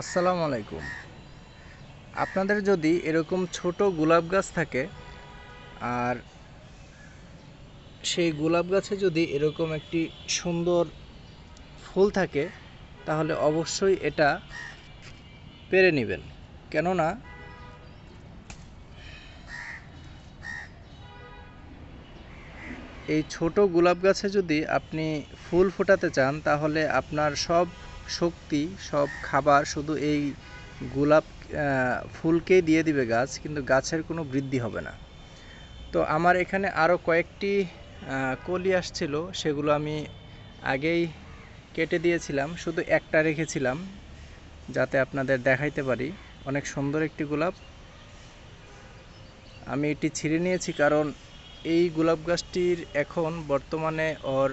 আসসালামু আলাইকুম। আপনাদের যদি এরকম ছোট গোলাপ গাছ থাকে আর সেই গোলাপ গাছে যদি এরকম একটি সুন্দর ফুল থাকে, তাহলে অবশ্যই এটা পেরে নেবেন। কেননা এই ছোট গোলাপ গাছে যদি আপনি ফুল ফোটাতে চান, তাহলে আপনার সব শক্তি, সব খাবার শুধু এই গোলাপ ফুলকেই দিয়ে দিবে গাছ, কিন্তু গাছের কোনো বৃদ্ধি হবে না। তো আমার এখানে আরও কয়েকটি কলি আসছিল, সেগুলো আমি আগেই কেটে দিয়েছিলাম, শুধু একটা রেখেছিলাম যাতে আপনাদের দেখাইতে পারি। অনেক সুন্দর একটি গোলাপ। আমি এটি ছিঁড়ে নিয়েছি কারণ এই গোলাপ গাছটির এখন বর্তমানে ওর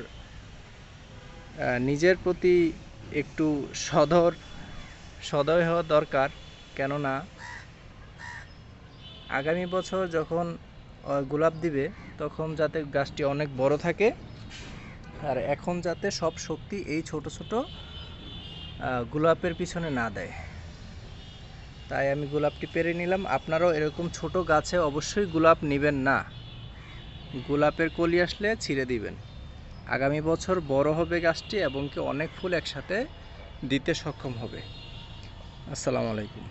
নিজের প্রতি একটু সদয় হওয়া দরকার। কেননা আগামী বছর যখন গোলাপ দিবে, তখন যাতে গাছটি অনেক বড় থাকে, আর এখন যাতে সব শক্তি এই ছোট ছোট গোলাপের পিছনে না দেয়। তাই আমি গোলাপটি পেরে নিলাম। আপনারাও এরকম ছোট গাছে অবশ্যই গোলাপ নেবেন না, গোলাপের কলি আসলে ছিঁড়ে দিবেন। আগামী বছর বড় হবে গাছটি এবং কি অনেক ফুল একসাথে দিতে সক্ষম হবে। আসসালামু আলাইকুম।